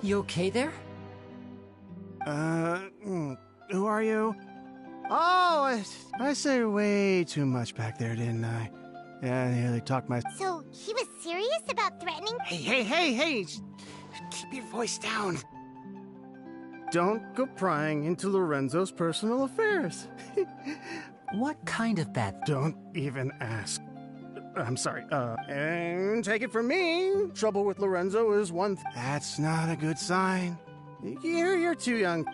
You okay there? Who are you? Oh, I said way too much back there, didn't I? Yeah, I nearly talked my... So, he was serious about threatening? Hey! Keep your voice down. Don't go prying into Lorenzo's personal affairs. What kind of bad... Don't even ask. I'm sorry, and take it from me, trouble with Lorenzo is one That's not a good sign. You're too young.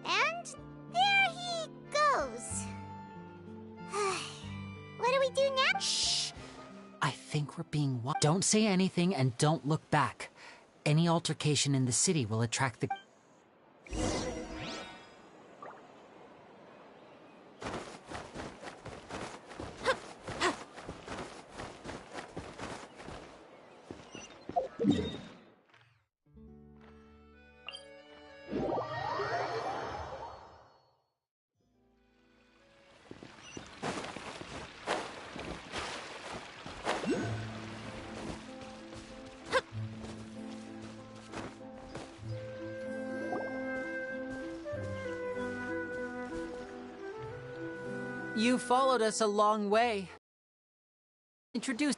And there he goes. What do we do now? Shh! I think we're being Don't say anything and don't look back. Any altercation in the city will attract the... You followed us a long way. Introduce...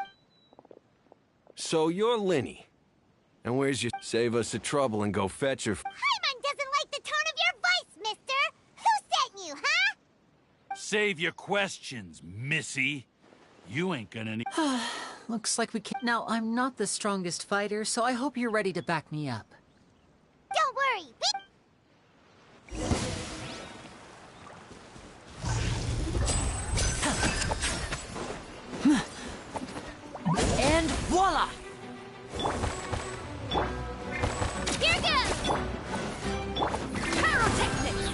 So you're Linny. And where's your... Save us the trouble and go fetch her... Paimon doesn't like the tone of your voice, mister! Who sent you, huh? Save your questions, missy. You ain't gonna need... Looks like we can... Now, I'm not the strongest fighter, so I hope you're ready to back me up. Don't worry, And voila! Here goes! Pyrotechnics!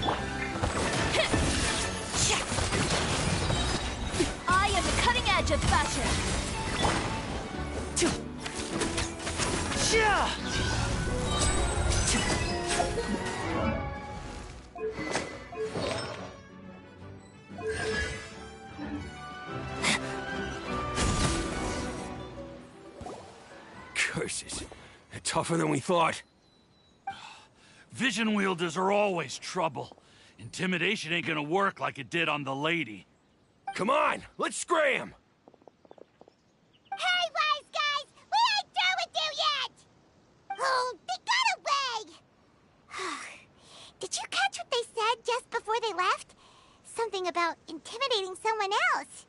I am the cutting edge of fashion! Curses. They're tougher than we thought. Vision wielders are always trouble. Intimidation ain't gonna work like it did on the lady. Come on, let's scram! Hey, wise guys! We ain't through with you yet! Oh, they got away! Did you catch what they said just before they left? Something about intimidating someone else.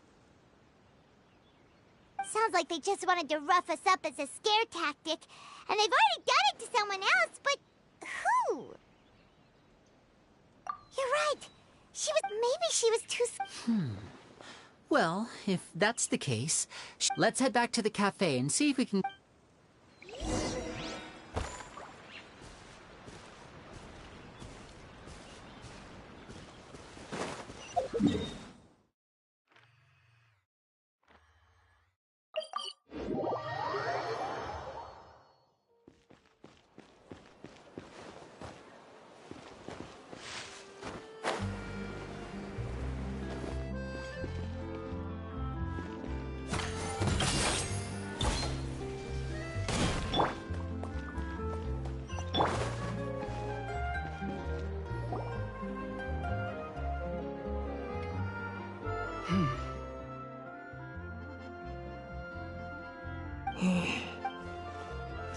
Sounds like they just wanted to rough us up as a scare tactic, and they've already done it to someone else, but who? You're right. Maybe she was too... Well, if that's the case, let's head back to the cafe and see if we can...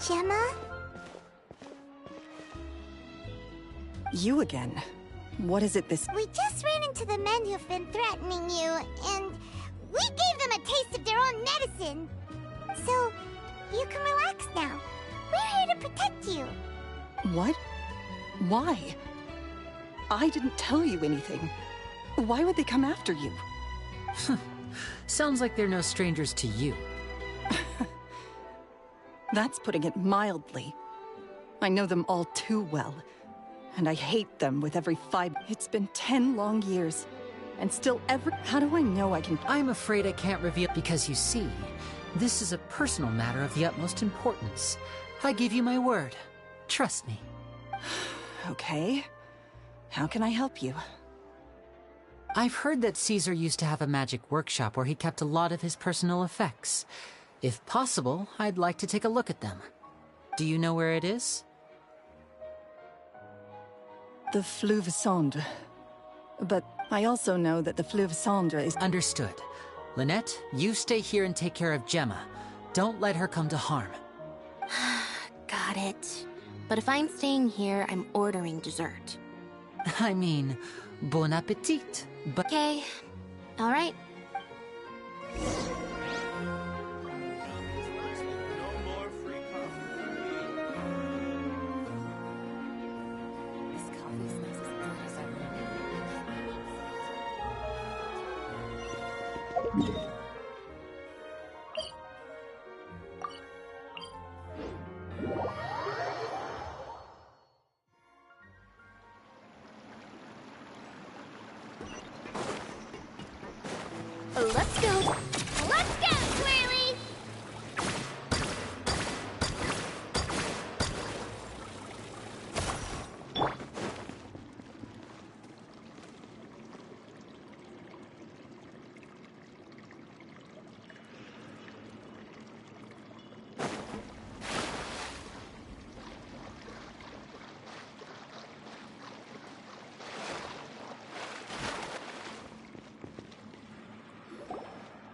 Gemma? You again. What is it this... We just ran into the men who've been threatening you, and we gave them a taste of their own medicine. So, you can relax now. We're here to protect you. What? Why? I didn't tell you anything. Why would they come after you? Sounds like they're no strangers to you. That's putting it mildly. I know them all too well, and I hate them with every fiber. It's been 10 long years, and still How do I know I can... I'm afraid I can't reveal because you see, this is a personal matter of the utmost importance. I give you my word. Trust me. Okay. How can I help you? I've heard that Caesar used to have a magic workshop where he kept a lot of his personal effects. If possible, I'd like to take a look at them. Do you know where it is? The Fleuve Cendre. But I also know that the Fleuve Cendre is... Understood. Lynette, you stay here and take care of Gemma. Don't let her come to harm. Got it. But if I'm staying here, I'm ordering dessert. I mean, bon appetit, but... Okay. All right. Let's go! Let's go, Twirly!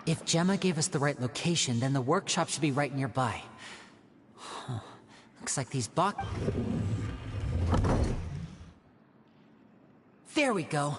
If Gemma gave us the right location, then the workshop should be right nearby. Huh. Looks like these There we go.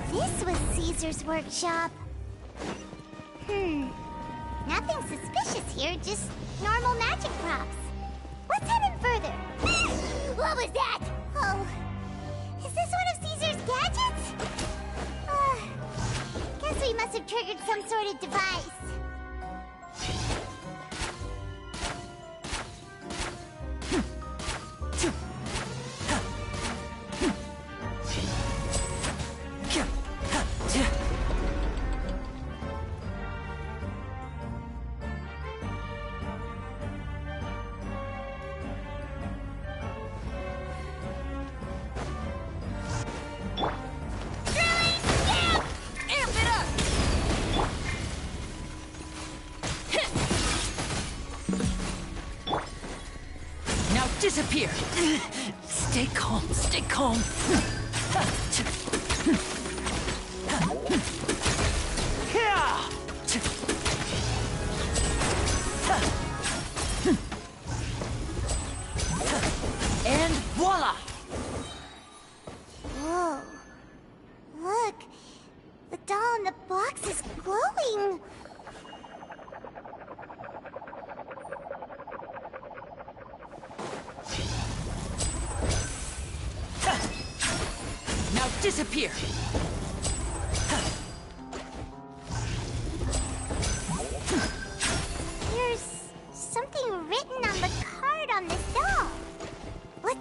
This was Caesar's workshop. Nothing suspicious here, just normal magic props. Let's head in further. What was that? Oh, is this one of Caesar's gadgets? Guess we must have triggered some sort of device. Disappear! Stay calm, stay calm. And voila! Whoa. Look, the doll in the box is glowing. Now disappear! There's something written on the card on this doll. What?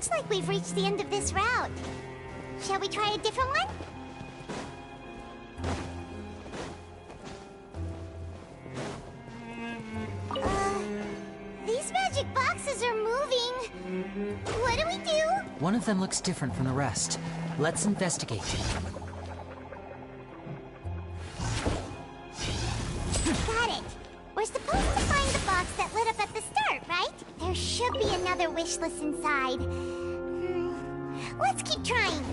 Looks like we've reached the end of this route. Shall we try a different one? These magic boxes are moving. What do we do? One of them looks different from the rest. Let's investigate. Got it. We're supposed to find the box that lit up at the start, right? There should be another wish list inside. Let's keep trying.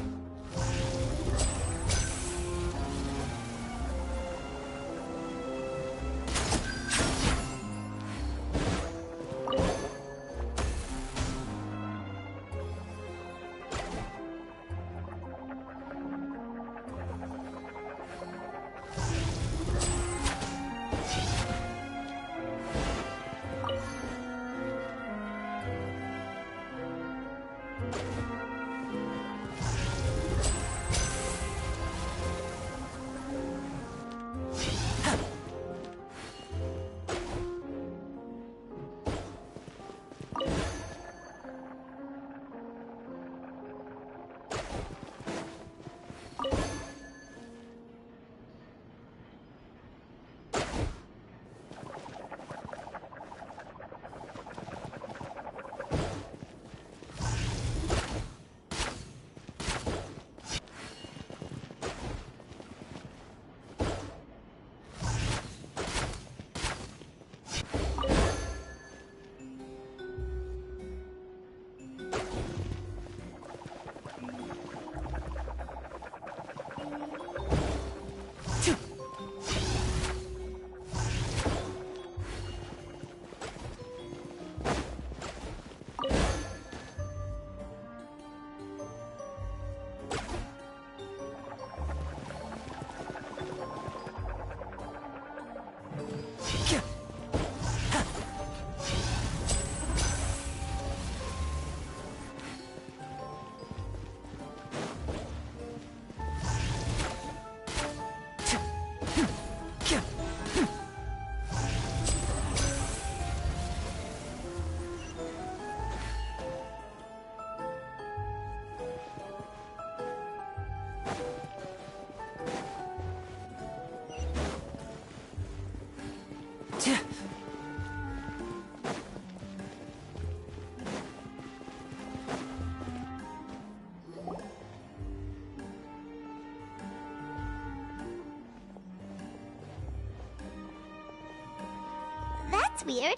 That's weird.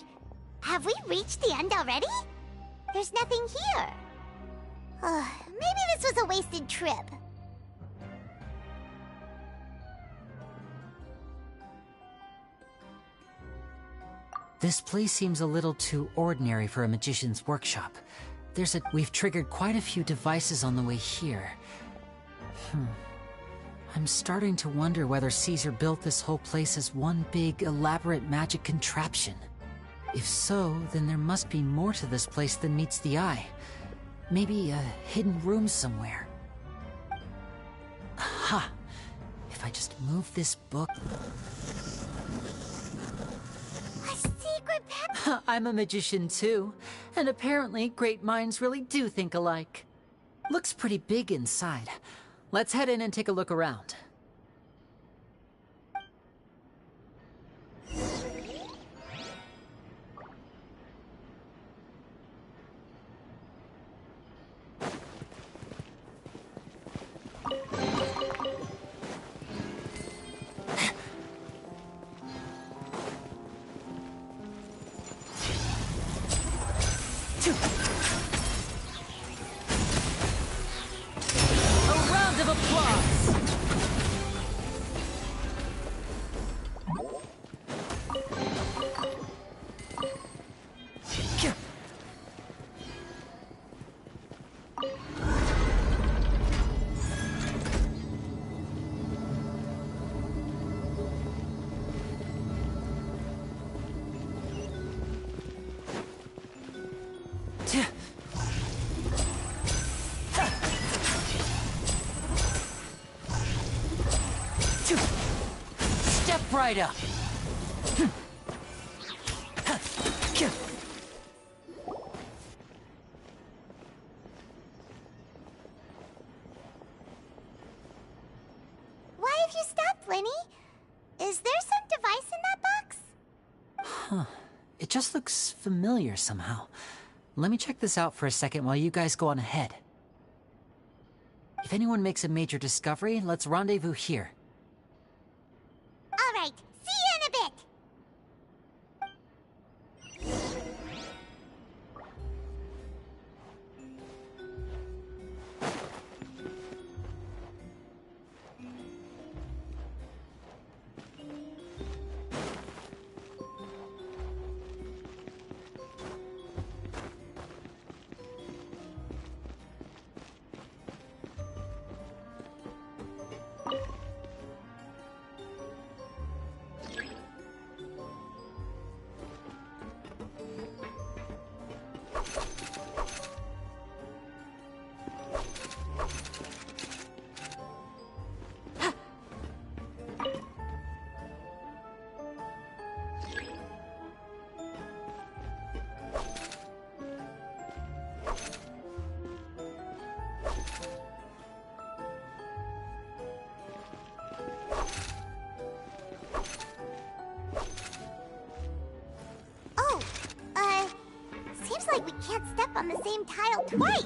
Have we reached the end already? There's nothing here. Maybe this was a wasted trip. This place seems a little too ordinary for a magician's workshop. We've triggered quite a few devices on the way here. I'm starting to wonder whether Caesar built this whole place as one big, elaborate magic contraption. If so, then there must be more to this place than meets the eye. Maybe a hidden room somewhere. Aha! If I just move this book... A secret path? I'm a magician too, and apparently great minds really do think alike. Looks pretty big inside. Let's head in and take a look around. Step right up. Why have you stopped, Lenny? Is there some device in that box? Huh. It just looks familiar somehow. Let me check this out for a second while you guys go on ahead. If anyone makes a major discovery, let's rendezvous here. All right, see you in a bit. Seems like we can't step on the same tile twice.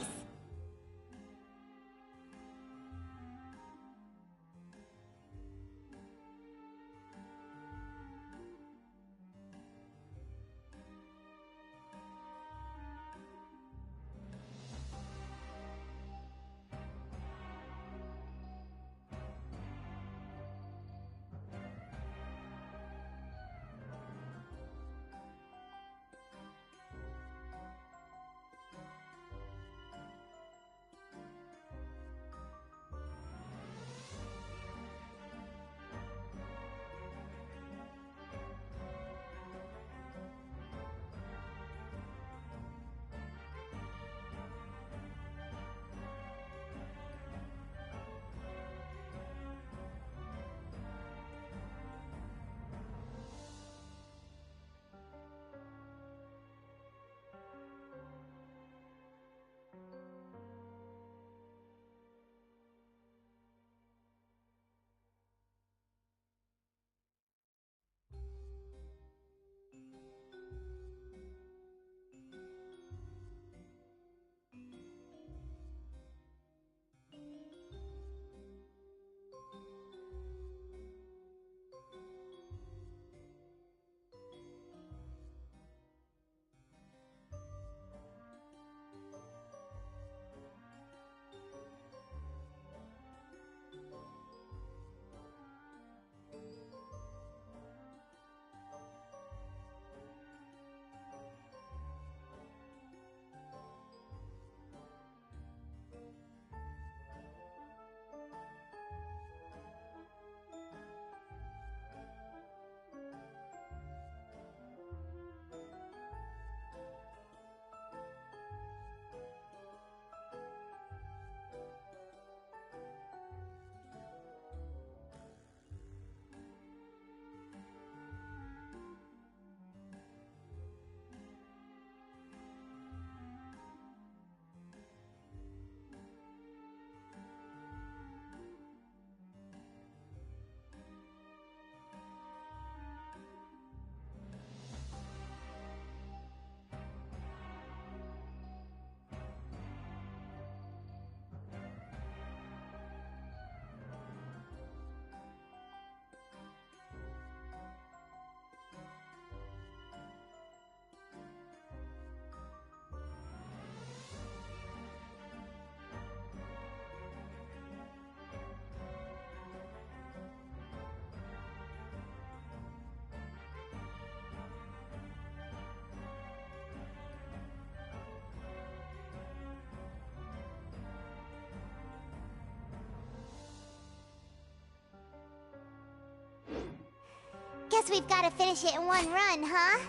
Guess we've got to finish it in one run, huh?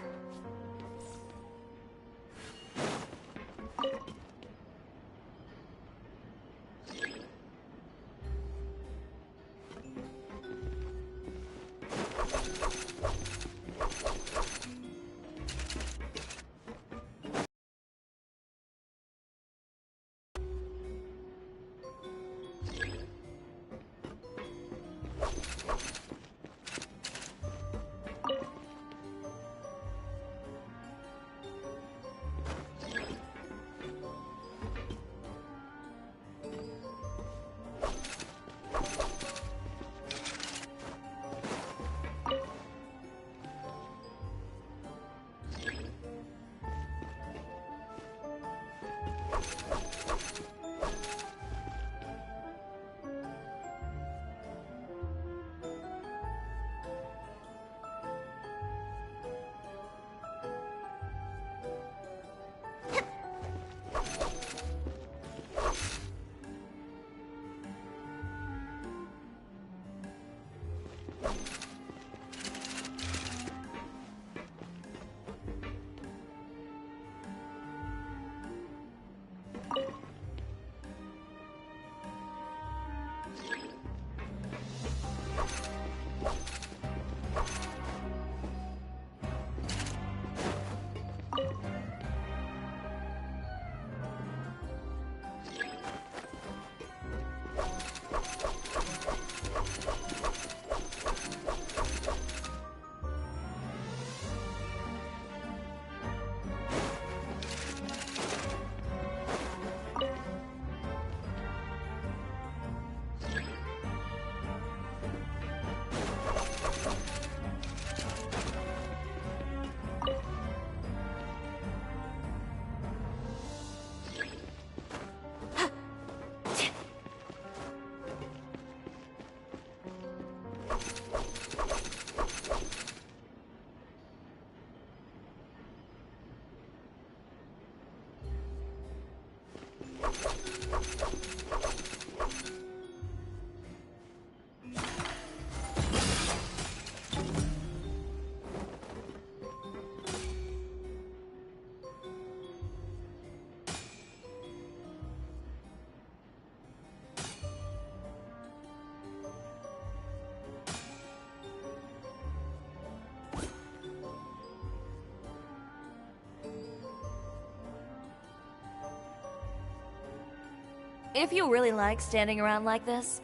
If you really like standing around like this,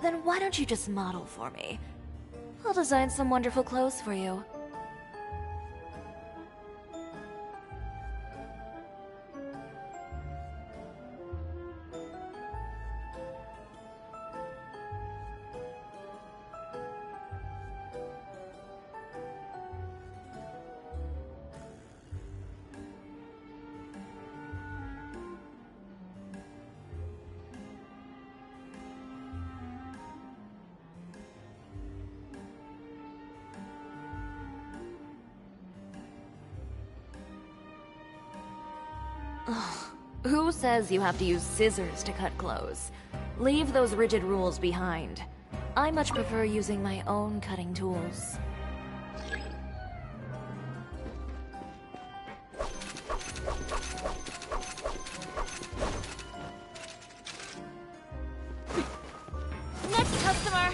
then why don't you just model for me? I'll design some wonderful clothes for you. Who says you have to use scissors to cut clothes? Leave those rigid rules behind. I much prefer using my own cutting tools. Next customer!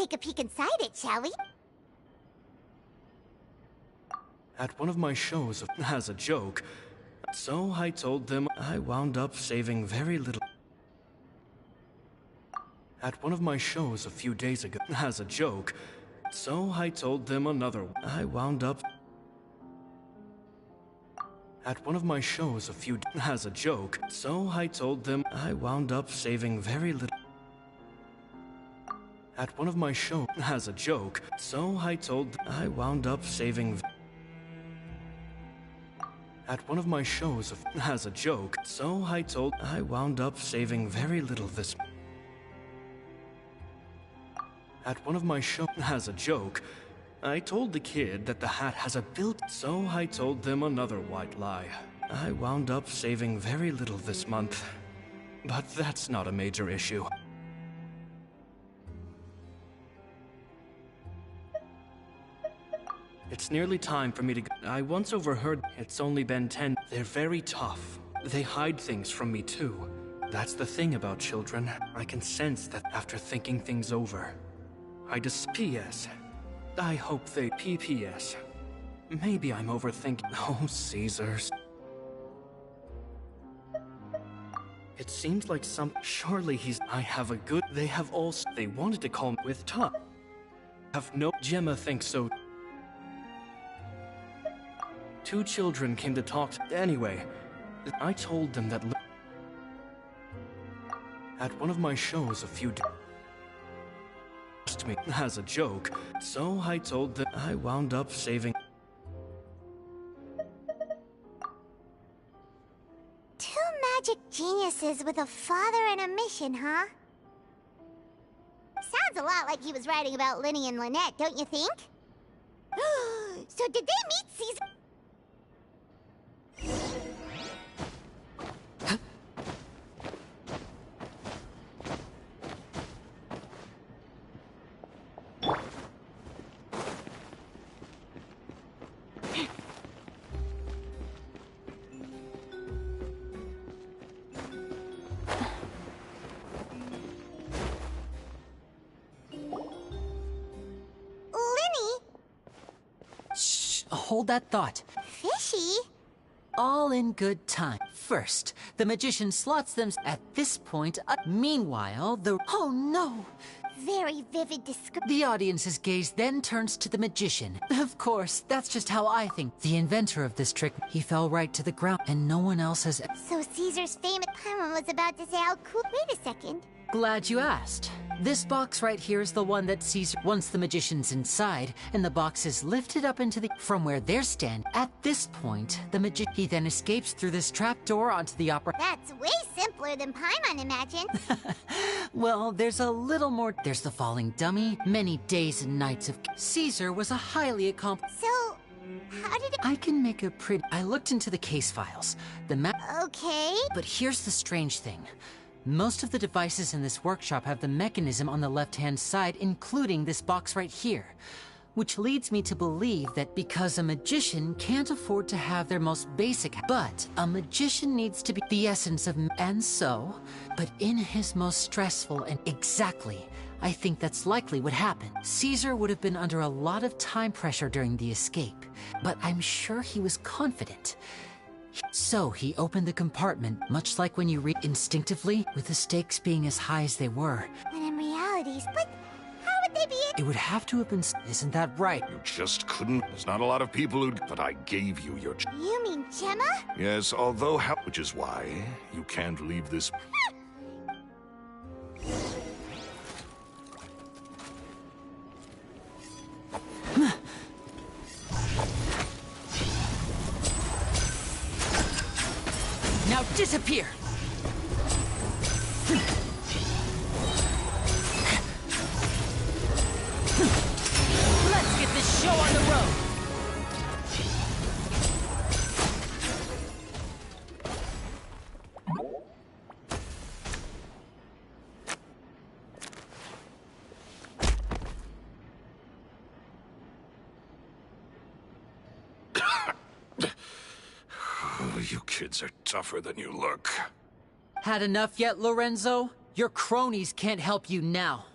take a peek inside it, shall we? At one of my shows, as a joke, so I told them I wound up saving very little. At one of my shows a few days ago, as a joke, so I told them another. I wound up. At one of my shows a few as a joke, so I told them I wound up saving very little. At one of my shows as a joke, so I told them I wound up saving. At one of my shows as a joke, so I told I wound up saving very little this. At one of my shows as a joke, I told the kid that the hat has a built, so I told them another white lie. I wound up saving very little this month, but that's not a major issue. It's nearly time for me to go. I once overheard it's only been 10. They're very tough. They hide things from me too. That's the thing about children. I can sense that after thinking things over. I just P.S. I hope they P.P.S. Maybe I'm overthinking. Oh, Caesars. It seems like surely he's. I have a good. They have also. They wanted to call me with top. Have no. Gemma thinks so. 2 children came to talk to. Anyway, I told them that. At one of my shows a few days. Me as a joke, so I told them I wound up saving. 2 magic geniuses with a father and a mission, huh? Sounds a lot like he was writing about Linny and Lynette, don't you think? So did they meet Caesar? Hold that thought. Fishy? All in good time. First, the magician slots them at this point. Meanwhile, oh no! Very vivid description. The audience's gaze then turns to the magician. Of course, that's just how I think. The inventor of this trick, he fell right to the ground, and no one else has. So Caesar's famous Paimon was about to say how cool. Wait a second. Glad you asked. This box right here is the one that Caesar. Once the magician's inside, and the box is lifted up into the. From where they're standing. At this point, he then escapes through this trapdoor onto the opera. That's way simpler than Paimon imagined. Well, there's a little more. There's the falling dummy, many days and nights of. Caesar was a highly accomplished. So, how did it. I can make a pretty. I looked into the case files. The map. Okay. But here's the strange thing. Most of the devices in this workshop have the mechanism on the left-hand side, including this box right here. Which leads me to believe that because a magician can't afford to have their most basic, but a magician needs to be the essence of, and so, but in his most stressful and exactly, I think that's likely what happened. Caesar would have been under a lot of time pressure during the escape, but I'm sure he was confident. So he opened the compartment, much like when you read instinctively, with the stakes being as high as they were. When in reality, but how would they be? It would have to have been. Isn't that right? You just couldn't. There's not a lot of people who'd. But I gave you your. You mean Gemma? Yes, although which is why you can't leave this. Now disappear! Let's get this show on the road! You kids are tougher than you look. Had enough yet, Lorenzo? Your cronies can't help you now.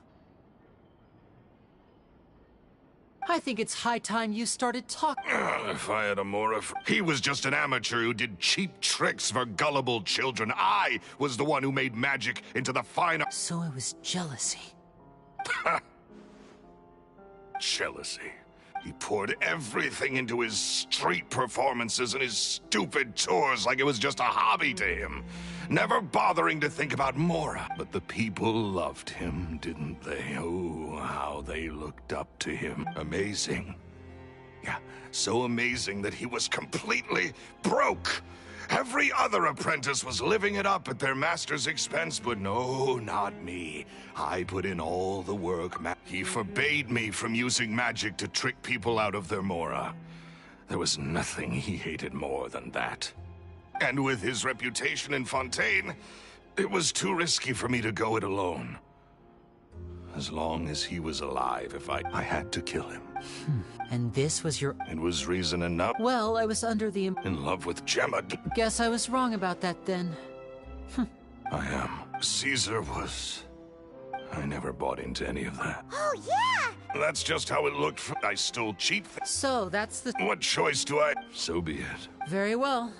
I think it's high time you started talking. If I had a more... He was just an amateur who did cheap tricks for gullible children. I was the one who made magic into the fine... So it was jealousy. Jealousy. He poured everything into his street performances and his stupid tours like it was just a hobby to him. Never bothering to think about Mora. But the people loved him, didn't they? Oh, how they looked up to him. Amazing. Yeah, so amazing that he was completely broke. Every other apprentice was living it up at their master's expense, but no, not me. I put in all the work. He forbade me from using magic to trick people out of their Mora. There was nothing he hated more than that. And with his reputation in Fontaine, it was too risky for me to go it alone. As long as he was alive, if I had to kill him. And this was your... It was reason enough. Well, I was under the... In love with Gemma. Guess I was wrong about that then. I am. Caesar was... I never bought into any of that. Oh, yeah! That's just how it looked. I stole cheap So, that's the... What choice do I... So be it. Very well.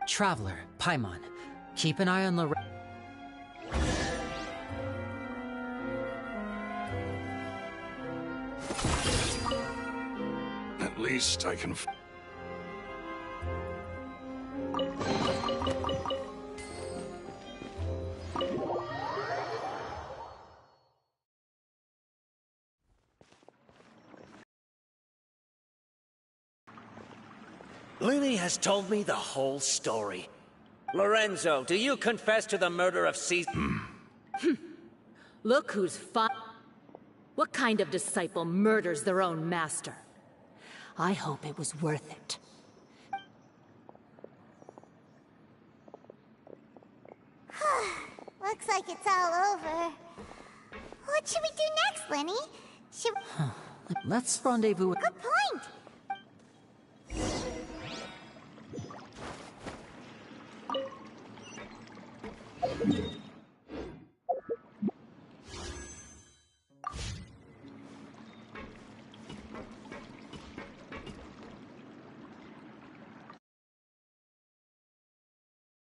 Traveler, Paimon, keep an eye on Lorenzo. At least I can... Lily has told me the whole story. Lorenzo, do you confess to the murder of Caesar? Look who's What kind of disciple murders their own master? I hope it was worth it. Looks like it's all over. What should we do next, Lenny? Let's rendezvous. Good point.